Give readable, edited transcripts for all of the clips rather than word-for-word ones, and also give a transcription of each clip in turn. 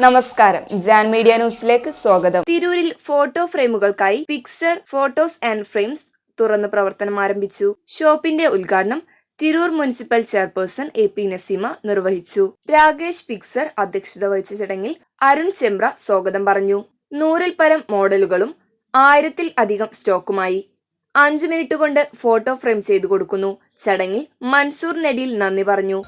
നമസ്കാരം, ജാൻ മീഡിയ ന്യൂസിലേക്ക് സ്വാഗതം. തിരൂരിൽ ഫോട്ടോ ഫ്രെയിമുകൾക്കായി പിക്സർ ഫോട്ടോസ് ആൻഡ് ഫ്രെയിംസ് തുറന്ന് പ്രവർത്തനം ആരംഭിച്ചു. ഷോപ്പിന്റെ ഉദ്ഘാടനം Tirur municipal chairperson AP Naseema നിർവഹിച്ചു. രാകേഷ് പിക്സർ അധ്യക്ഷത വഹിച്ച ചടങ്ങിൽ അരുൺ ചെമ്പ്ര സ്വാഗതം പറഞ്ഞു. 100-ൽ പരം മോഡലുകളും 1000-ൽ അധികം സ്റ്റോക്കുമായി 5 മിനിറ്റ് കൊണ്ട് ഫോട്ടോ ഫ്രെയിം ചെയ്തു കൊടുക്കുന്നു. ചടങ്ങിൽ മൻസൂർ നെടിയിൽ നന്ദി പറഞ്ഞു.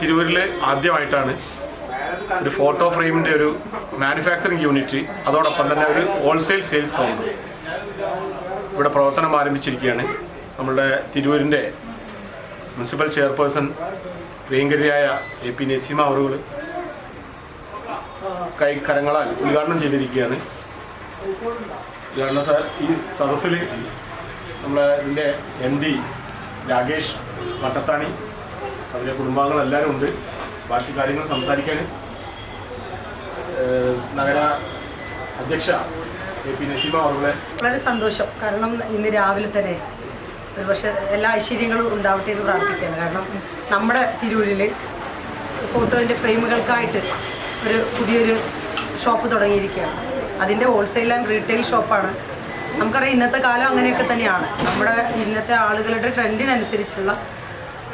തിരൂരിൽ ആദ്യമായിട്ടാണ് ഒരു ഫോട്ടോ ഫ്രെയിമിൻ്റെ ഒരു മാനുഫാക്ചറിങ് യൂണിറ്റ്, അതോടൊപ്പം തന്നെ ഒരു ഹോൾസെയിൽ സെയിൽസ് കൗണ്ടർ ഇവിടെ പ്രവർത്തനം ആരംഭിച്ചിരിക്കുകയാണ്. നമ്മളുടെ തിരൂരിൻ്റെ മുനിസിപ്പൽ ചെയർപേഴ്സൺ പ്രിയങ്കരിയായ AP നസീമ അവറുകൾ കരങ്ങളാൽ ഉദ്ഘാടനം ചെയ്തിരിക്കുകയാണ്. ഈ സദസ്സിൽ നമ്മളെ ഇതിൻ്റെ MD രാകേഷ് വട്ടത്താണി, അതിലെ കുടുംബാംഗങ്ങൾ എല്ലാവരും ഉണ്ട്. ബാക്കി കാര്യങ്ങൾ സംസാരിക്കാൻ നഗര അധ്യക്ഷ AP നസീമ അവരുടെ വളരെ സന്തോഷം. കാരണം ഇന്ന് രാവിലെ തന്നെ ഒരുപക്ഷെ എല്ലാ ഐശ്വര്യങ്ങളും ഉണ്ടാവട്ടെ എന്ന് പ്രാർത്ഥിക്കുകയാണ്. കാരണം നമ്മുടെ തിരൂരിൽ ഫോട്ടോൻ്റെ ഫ്രെയിമുകൾക്കായിട്ട് ഒരു പുതിയൊരു ഷോപ്പ് തുടങ്ങിയിരിക്കുകയാണ്. അതിൻ്റെ ഹോൾസെയിൽ ആൻഡ് റീറ്റെയിൽ ഷോപ്പാണ്. നമുക്കറിയാം ഇന്നത്തെ കാലം അങ്ങനെയൊക്കെ തന്നെയാണ്. നമ്മുടെ ഇന്നത്തെ ആളുകളുടെ ട്രെൻഡിനനുസരിച്ചുള്ള,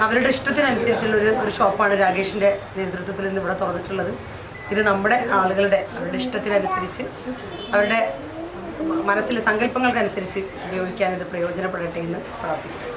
അവരുടെ ഇഷ്ടത്തിനനുസരിച്ചുള്ള ഒരു ഷോപ്പാണ് രാകേഷിൻ്റെ നേതൃത്വത്തിൽ ഇന്ന് ഇവിടെ തുറന്നിട്ടുള്ളത്. ഇത് നമ്മുടെ അവരുടെ ഇഷ്ടത്തിനനുസരിച്ച്, അവരുടെ മനസ്സിലെ സങ്കല്പങ്ങൾക്കനുസരിച്ച് ഉപയോഗിക്കാൻ ഇത് പ്രയോജനപ്പെടട്ടെ എന്ന് പ്രാർത്ഥിക്കുന്നു.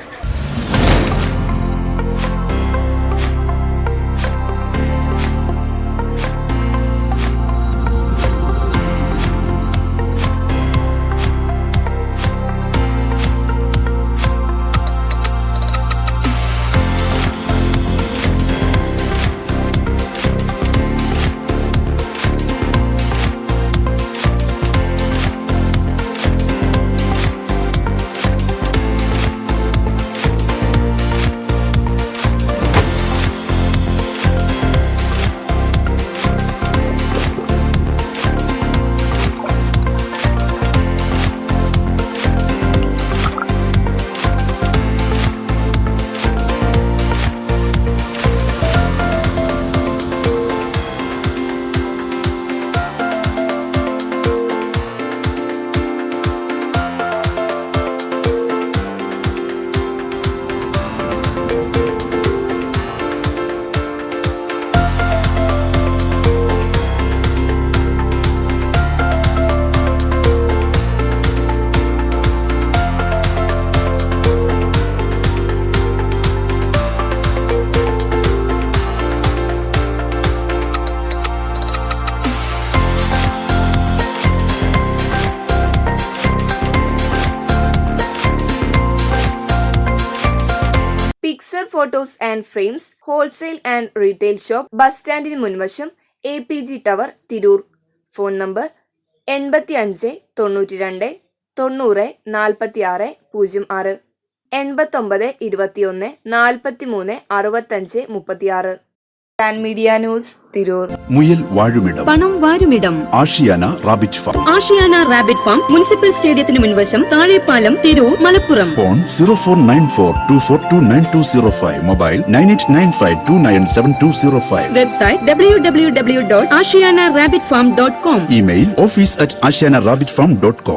Pixar photos and frames wholesale and retail shop, bus സ്റ്റാൻഡിന് മുൻവശം, APG tower, Tirur. Phone number 85 92 90 46 06. 89 21 43 65 36. Jan media news Tirur. മുയൽ വാഴുമിടം, പണം വാരുമിടം, Ashiyana rabbit farm, Ashiyana rabbit farm, municipal സ്റ്റേഡിയത്തിന് മുൻവശം, Thazhepalam, Tirur, Malappuram. Phone 0494242905, mobile 9895297205. Website www.ashiyanarabbitfarm.com. Email office@ashiyanarabbitfarm.com.